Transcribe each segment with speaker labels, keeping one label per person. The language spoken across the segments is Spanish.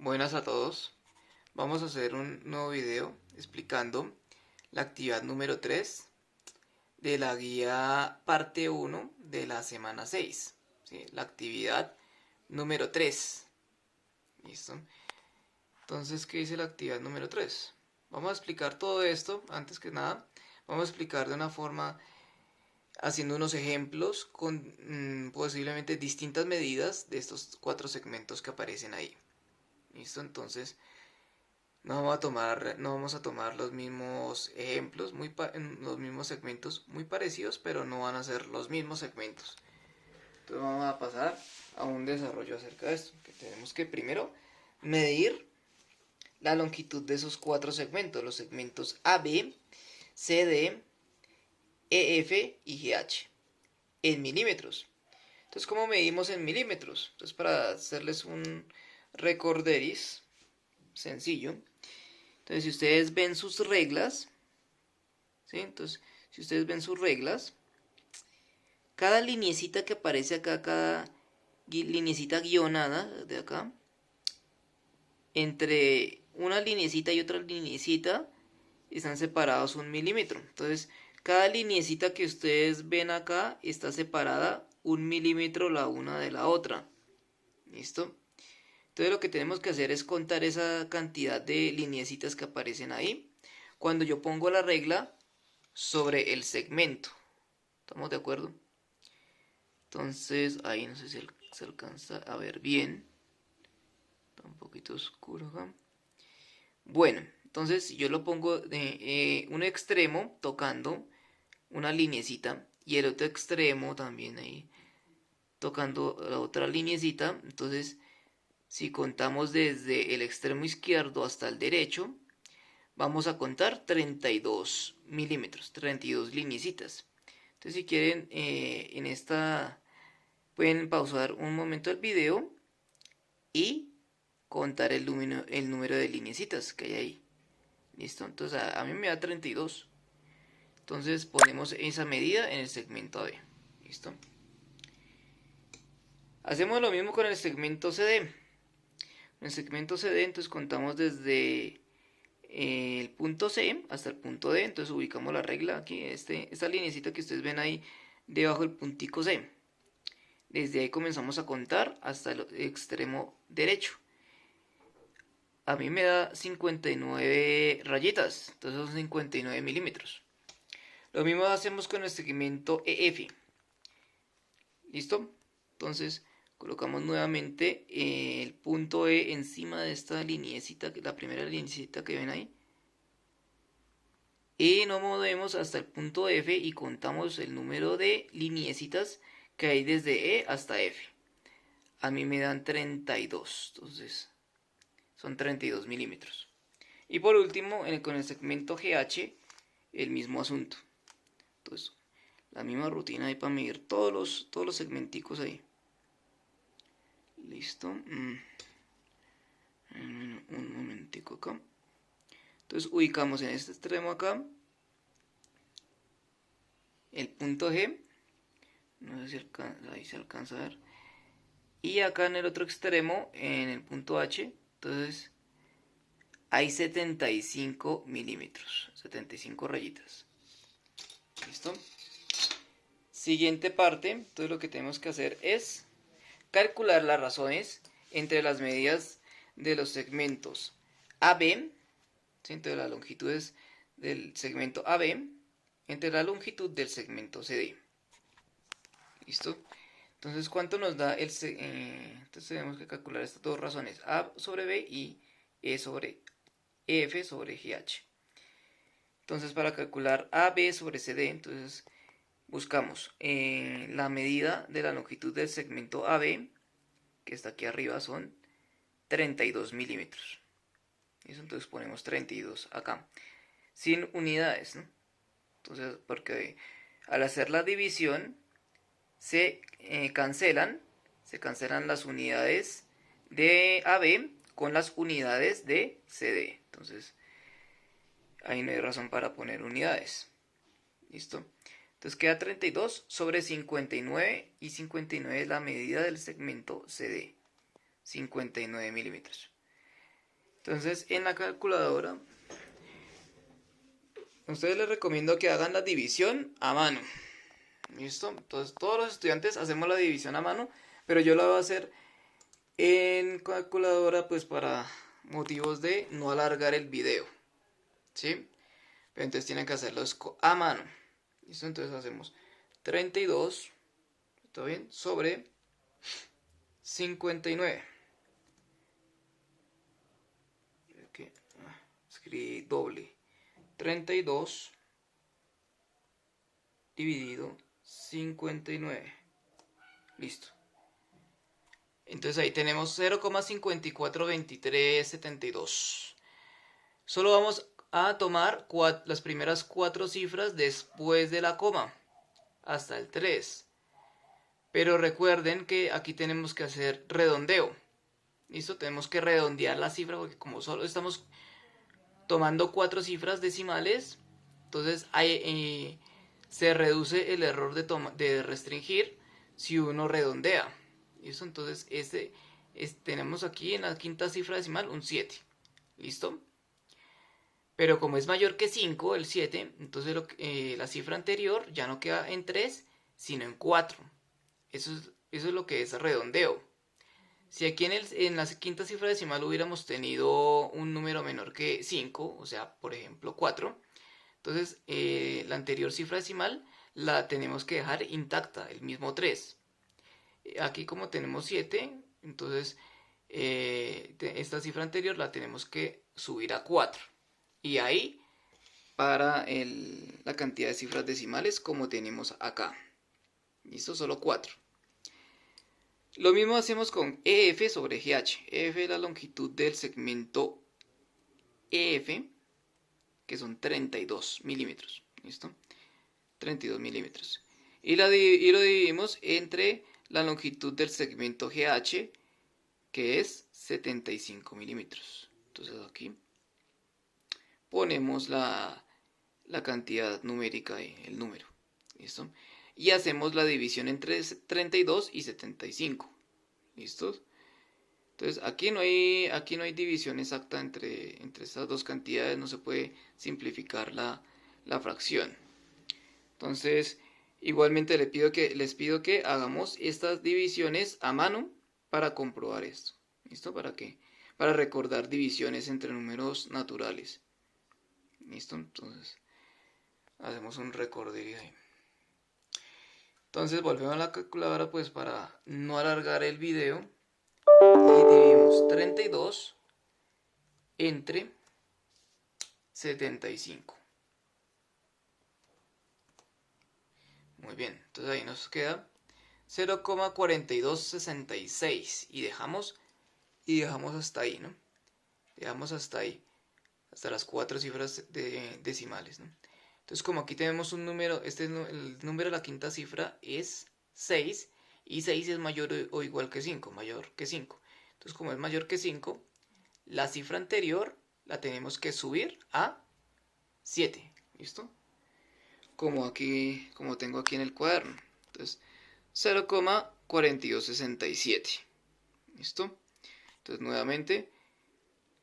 Speaker 1: Buenas a todos. Vamos a hacer un nuevo video explicando la actividad número 3 de la guía parte 1 de la semana 6. ¿Sí? La actividad número 3. ¿Listo? Entonces, ¿qué dice la actividad número 3? Vamos a explicar todo esto, antes que nada. Vamos a explicar de una forma haciendo unos ejemplos con posiblemente distintas medidas de estos 4 segmentos que aparecen ahí. ¿Listo? Entonces, no vamos a tomar los mismos ejemplos, los mismos segmentos muy parecidos, pero no van a ser los mismos segmentos. Entonces vamos a pasar a un desarrollo acerca de esto, que tenemos que primero medir la longitud de esos 4 segmentos, los segmentos AB, CD, EF y GH, en milímetros. Entonces, ¿cómo medimos en milímetros? Entonces, para hacerles un recorderis sencillo, entonces si ustedes ven sus reglas, ¿sí? Entonces, si ustedes ven sus reglas, cada lineecita que aparece acá, cada lineecita guionada de acá, entre una lineecita y otra lineecita están separados 1 milímetro. Entonces, cada lineecita que ustedes ven acá está separada 1 milímetro la una de la otra. ¿Listo? Entonces lo que tenemos que hacer es contar esa cantidad de lineecitas que aparecen ahí cuando yo pongo la regla sobre el segmento. ¿Estamos de acuerdo? Entonces ahí no sé si se alcanza a ver bien. Está un poquito oscuro acá. Bueno, entonces yo lo pongo de un extremo tocando una lineecita y el otro extremo también ahí tocando la otra lineecita. Entonces, si contamos desde el extremo izquierdo hasta el derecho, vamos a contar 32 milímetros, 32 lineecitas. Entonces, si quieren, en esta pueden pausar un momento el video y contar el número de lineecitas que hay ahí. ¿Listo? Entonces, a mí me da 32. Entonces, ponemos esa medida en el segmento AB. ¿Listo? Hacemos lo mismo con el segmento CD. En el segmento CD, entonces contamos desde el punto C hasta el punto D. Entonces ubicamos la regla aquí, esta linecita que ustedes ven ahí debajo del puntico C. Desde ahí comenzamos a contar hasta el extremo derecho. A mí me da 59 rayitas, entonces son 59 milímetros. Lo mismo hacemos con el segmento EF. ¿Listo? Entonces colocamos nuevamente el punto E encima de esta lineecita, la primera lineecita que ven ahí. Y nos movemos hasta el punto F y contamos el número de lineecitas que hay desde E hasta F. A mí me dan 32, entonces son 32 milímetros. Y por último, con el segmento GH, el mismo asunto. Entonces, la misma rutina ahí para medir todos los segmenticos ahí. Listo. Un momentico acá. Entonces ubicamos en este extremo acá el punto G. No sé si ahí se alcanza a ver. Y acá en el otro extremo, en el punto H, entonces hay 75 milímetros, 75 rayitas. ¿Listo? Siguiente parte, entonces lo que tenemos que hacer es calcular las razones entre las medidas de los segmentos AB, ¿sí? Entre las longitudes del segmento AB, entre la longitud del segmento CD. ¿Listo? Entonces, ¿cuánto nos da entonces tenemos que calcular estas dos razones, A sobre B y E sobre F sobre GH. Entonces, para calcular AB sobre CD, entonces buscamos la medida de la longitud del segmento AB, que está aquí arriba, son 32 milímetros. Eso, entonces ponemos 32 acá, sin unidades, ¿no? Entonces, porque al hacer la división se cancelan las unidades de AB con las unidades de CD. Entonces, ahí no hay razón para poner unidades. ¿Listo? Entonces queda 32 sobre 59 y 59 es la medida del segmento CD. 59 milímetros. Entonces, en la calculadora, a ustedes les recomiendo que hagan la división a mano. ¿Listo? Entonces, todos los estudiantes hacemos la división a mano, pero yo la voy a hacer en calculadora, pues para motivos de no alargar el video. ¿Sí? Pero entonces tienen que hacerlo a mano. ¿Listo? Entonces hacemos 32, ¿está bien? Sobre 59. Escribí doble. 32 dividido 59. Listo. Entonces ahí tenemos 0,542372. Solo vamos a tomar las primeras 4 cifras después de la coma, hasta el 3. Pero recuerden que aquí tenemos que hacer redondeo. ¿Listo? Tenemos que redondear la cifra porque como solo estamos tomando 4 cifras decimales, entonces se reduce el error de restringir si uno redondea. ¿Listo? Entonces tenemos aquí en la quinta cifra decimal un 7. ¿Listo? Pero como es mayor que 5, el 7, entonces la cifra anterior ya no queda en 3, sino en 4. Eso es lo que es redondeo. Si aquí en la quinta cifra decimal hubiéramos tenido un número menor que 5, o sea, por ejemplo 4, entonces la anterior cifra decimal la tenemos que dejar intacta, el mismo 3. Aquí como tenemos 7, entonces esta cifra anterior la tenemos que subir a 4. Y ahí para la cantidad de cifras decimales como tenemos acá. ¿Listo? Solo 4. Lo mismo hacemos con EF sobre GH. EF es la longitud del segmento EF, que son 32 milímetros. ¿Listo? 32 milímetros. Y lo dividimos entre la longitud del segmento GH, que es 75 milímetros. Entonces aquí ponemos la cantidad numérica ahí, el número. ¿Listo? Y hacemos la división entre 32 y 75. ¿Listos? Entonces aquí no hay división exacta entre estas dos cantidades, no se puede simplificar la fracción. Entonces, igualmente les pido que hagamos estas divisiones a mano para comprobar esto. ¿Listo? Para recordar divisiones entre números naturales. ¿Listo? Entonces, hacemos un recorderio ahí. Entonces, volvemos a la calculadora pues para no alargar el video. Y dividimos 32 entre 75. Muy bien, entonces ahí nos queda 0,4266 y dejamos hasta ahí, ¿no? Dejamos hasta ahí, hasta las 4 cifras decimales, ¿no? Entonces como aquí tenemos un número, el número de la quinta cifra es 6 y 6 es mayor o igual que 5, mayor que 5. Entonces como es mayor que 5, la cifra anterior la tenemos que subir a 7, ¿listo? Como tengo aquí en el cuaderno. Entonces 0,4267. ¿Listo? Entonces nuevamente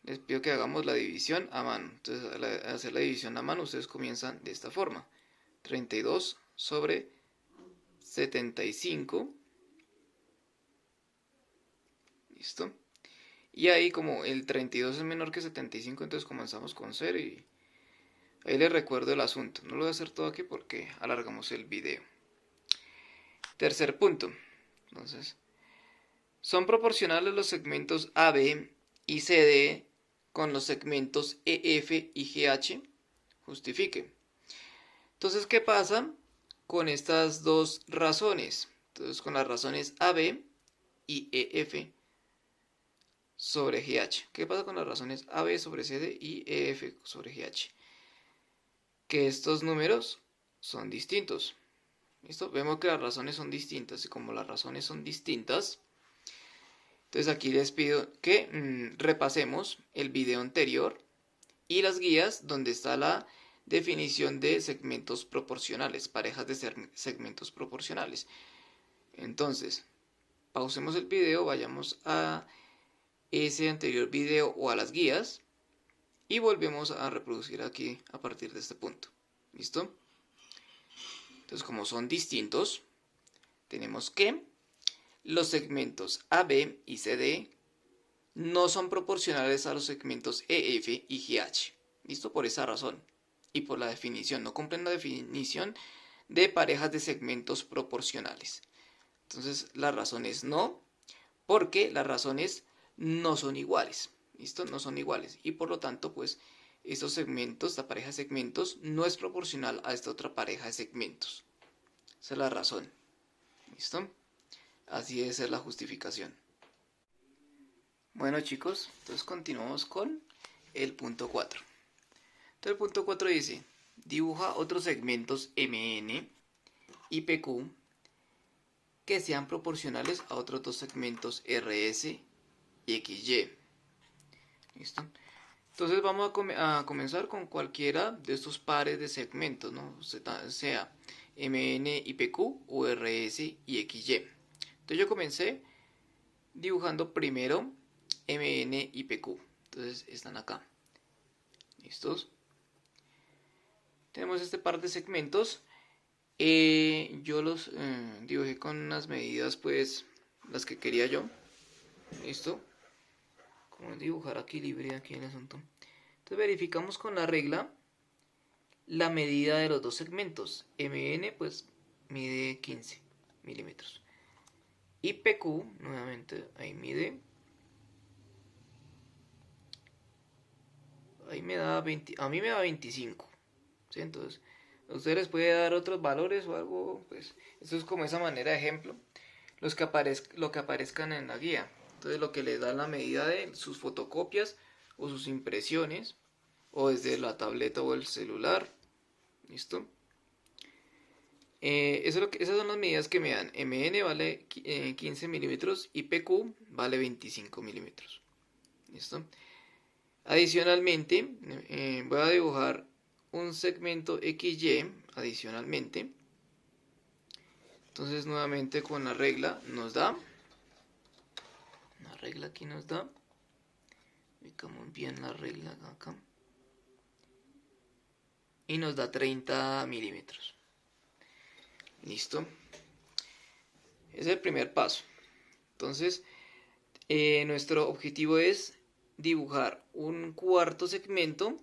Speaker 1: les pido que hagamos la división a mano. Entonces al hacer la división a mano ustedes comienzan de esta forma. 32 sobre 75. ¿Listo? Y ahí como el 32 es menor que 75, entonces comenzamos con 0 y ahí les recuerdo el asunto. No lo voy a hacer todo aquí porque alargamos el video. Tercer punto. Entonces, son proporcionales los segmentos AB y CD con los segmentos EF y GH. Justifique. Entonces, ¿qué pasa con estas dos razones? Entonces, con las razones AB y EF sobre GH. ¿Qué pasa con las razones AB sobre CD y EF sobre GH? Que estos números son distintos. ¿Listo? Vemos que las razones son distintas y como las razones son distintas, entonces aquí les pido que repasemos el video anterior y las guías donde está la definición de segmentos proporcionales, parejas de segmentos proporcionales. Entonces, pausemos el video, vayamos a ese anterior video o a las guías y volvemos a reproducir aquí a partir de este punto. ¿Listo? Entonces, como son distintos, tenemos que los segmentos AB y CD no son proporcionales a los segmentos EF y GH. ¿Listo? Por esa razón. Y por la definición. No cumplen la definición de parejas de segmentos proporcionales. Entonces, la razón es no, porque las razones no son iguales. ¿Listo? No son iguales. Y por lo tanto, pues, estos segmentos, la pareja de segmentos, no es proporcional a esta otra pareja de segmentos. Esa es la razón. ¿Listo? Así debe ser la justificación. Bueno, chicos, entonces continuamos con el punto 4. Entonces el punto 4 dice, dibuja otros segmentos MN y PQ que sean proporcionales a otros dos segmentos RS y XY. ¿Listo? Entonces vamos a comenzar con cualquiera de estos pares de segmentos, ¿no? Sea MN y PQ o RS y XY. Entonces yo comencé dibujando primero MN y PQ. Entonces están acá. ¿Listos? Tenemos este par de segmentos. Yo los dibujé con unas medidas, pues, las que quería yo. ¿Listo? Como dibujar equilibrio aquí en el asunto. Entonces verificamos con la regla la medida de los dos segmentos. MN, pues, mide 15 milímetros. Y PQ, nuevamente, ahí mide... Ahí me da 20, a mí me da 25. ¿Sí? Entonces, a ustedes les puede dar otros valores o algo, pues, esto es como esa manera de ejemplo, lo que aparezcan en la guía. Entonces, lo que les da la medida de sus fotocopias o sus impresiones, o desde la tableta o el celular. ¿Listo? Esas son las medidas que me dan. MN vale 15 milímetros y PQ vale 25 milímetros. ¿Listo? Adicionalmente, voy a dibujar un segmento XY adicionalmente. Entonces nuevamente con la regla nos da, la regla aquí nos da, ubicamos bien la regla acá, y nos da 30 milímetros. Listo. Ese es el primer paso. Entonces nuestro objetivo es dibujar un cuarto segmento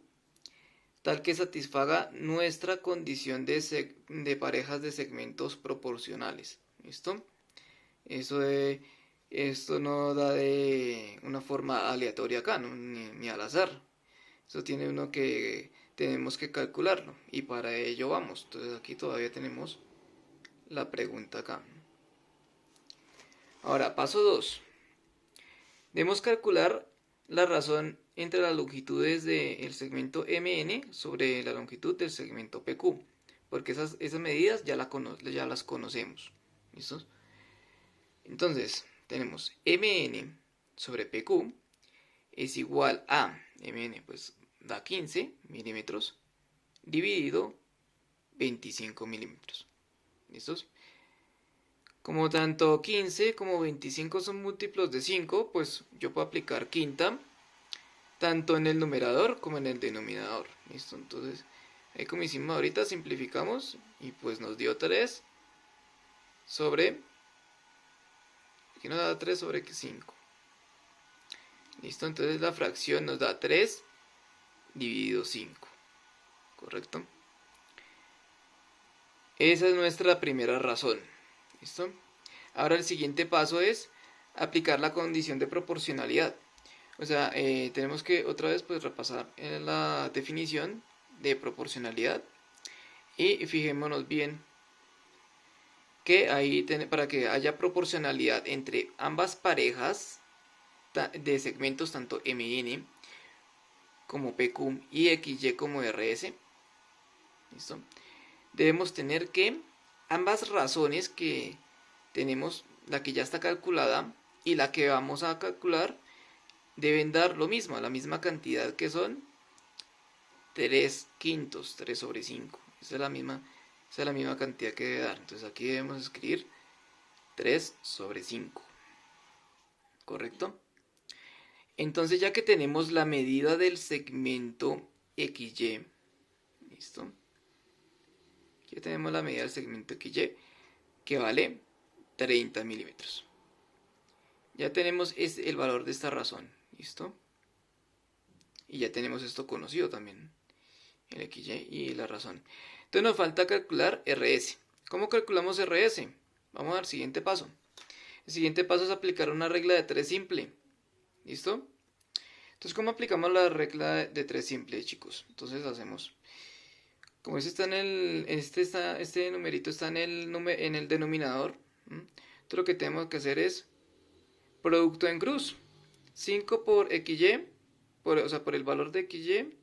Speaker 1: tal que satisfaga nuestra condición de parejas de segmentos proporcionales. ¿Listo? Esto no da de una forma aleatoria acá, ¿no? ni al azar. Eso tiene uno que tenemos que calcularlo y para ello vamos. Entonces aquí todavía tenemos la pregunta acá. Ahora, paso 2. Debemos calcular la razón entre las longitudes del segmento MN sobre la longitud del segmento PQ, porque esas medidas ya las conocemos. ¿Listo? Entonces, tenemos MN sobre PQ es igual a MN, pues da 15 milímetros, dividido 25 milímetros. ¿Listos? Como tanto 15 como 25 son múltiplos de 5, pues yo puedo aplicar quinta tanto en el numerador como en el denominador. ¿Listo? Entonces, ahí como hicimos ahorita, simplificamos y pues nos dio 3 sobre... Aquí nos da 3 sobre 5. ¿Listo? Entonces la fracción nos da 3 dividido 5. ¿Correcto? Esa es nuestra primera razón. ¿Listo? Ahora el siguiente paso es aplicar la condición de proporcionalidad. O sea, tenemos que otra vez pues repasar en la definición de proporcionalidad y fijémonos bien que ahí para que haya proporcionalidad entre ambas parejas de segmentos tanto MN como PQ y XY como RS, ¿listo? Debemos tener que ambas razones que tenemos, la que ya está calculada y la que vamos a calcular, deben dar lo mismo, la misma cantidad que son 3 quintos, 3 sobre 5. Esa es la misma cantidad que debe dar. Entonces aquí debemos escribir 3 sobre 5. ¿Correcto? Entonces ya que tenemos la medida del segmento XY, ¿listo? Aquí tenemos la medida del segmento XY, que vale 30 milímetros. Ya tenemos el valor de esta razón, ¿listo? Y ya tenemos esto conocido también, el XY y la razón. Entonces nos falta calcular RS. ¿Cómo calculamos RS? Vamos al siguiente paso. El siguiente paso es aplicar una regla de 3 simple. ¿Listo? Entonces, ¿cómo aplicamos la regla de 3 simple, chicos? Entonces hacemos, como este numerito está en el denominador, entonces lo que tenemos que hacer es producto en cruz. 5 por XY, o sea, por el valor de XY,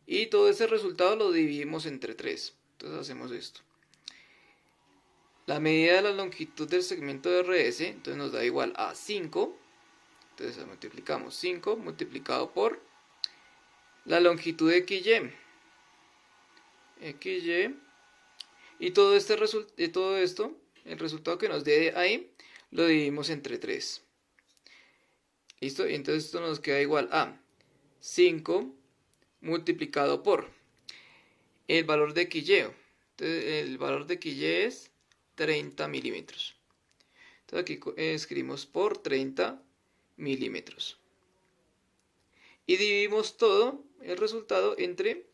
Speaker 1: y todo ese resultado lo dividimos entre 3. Entonces hacemos esto. La medida de la longitud del segmento de RS, entonces nos da igual a 5. Entonces multiplicamos 5 multiplicado por la longitud de XY. Y todo esto, el resultado que nos dé ahí, lo dividimos entre 3. ¿Listo? Y entonces esto nos queda igual a 5 multiplicado por el valor de XY. Entonces el valor de XY es 30 milímetros. Entonces aquí escribimos por 30 milímetros. Y dividimos todo el resultado entre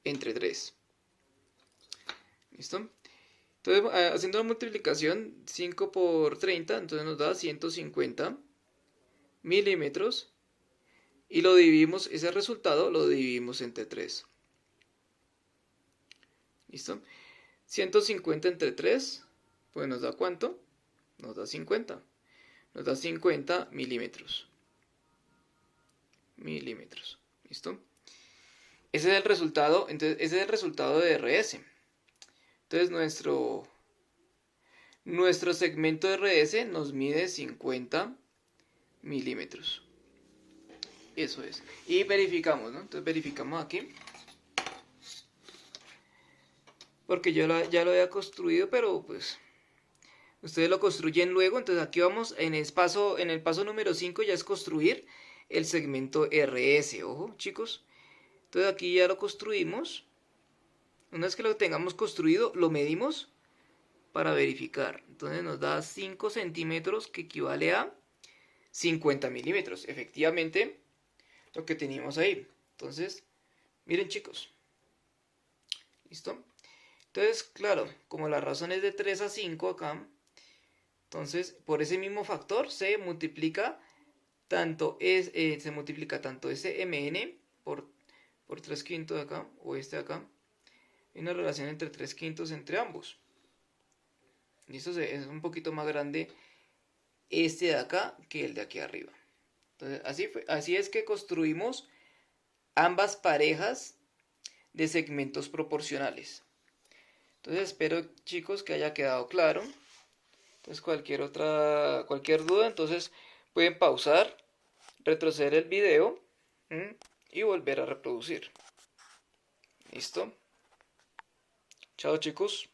Speaker 1: 3. ¿Listo? Entonces, haciendo la multiplicación, 5 por 30, entonces nos da 150 milímetros. Y lo dividimos, ese resultado lo dividimos entre 3. ¿Listo? 150 entre 3, pues nos da ¿cuánto? Nos da 50. Nos da 50 milímetros. ¿Listo? Ese es el resultado, entonces ese es el resultado de RS. Entonces nuestro segmento de RS nos mide 50 milímetros. Eso es. Y verificamos, ¿no? Entonces verificamos aquí. Porque yo ya lo había construido, pero pues ustedes lo construyen luego. Entonces aquí vamos en el paso número 5 ya es construir el segmento RS. Ojo, chicos. Entonces aquí ya lo construimos. Una vez que lo tengamos construido, lo medimos para verificar. Entonces nos da 5 centímetros, que equivale a 50 milímetros. Efectivamente, lo que teníamos ahí. Entonces, miren, chicos. ¿Listo? Entonces, claro, como la razón es de 3 a 5 acá, entonces por ese mismo factor se multiplica tanto ese mn por 3 quintos de acá, o este de acá. Hay una relación entre 3 quintos entre ambos. ¿Listo? Es un poquito más grande este de acá que el de aquí arriba. Entonces, así es que construimos ambas parejas de segmentos proporcionales. Entonces espero, chicos, que haya quedado claro. Entonces cualquier duda, entonces pueden pausar, retroceder el video y volver a reproducir. ¿Listo? Chao, chicos.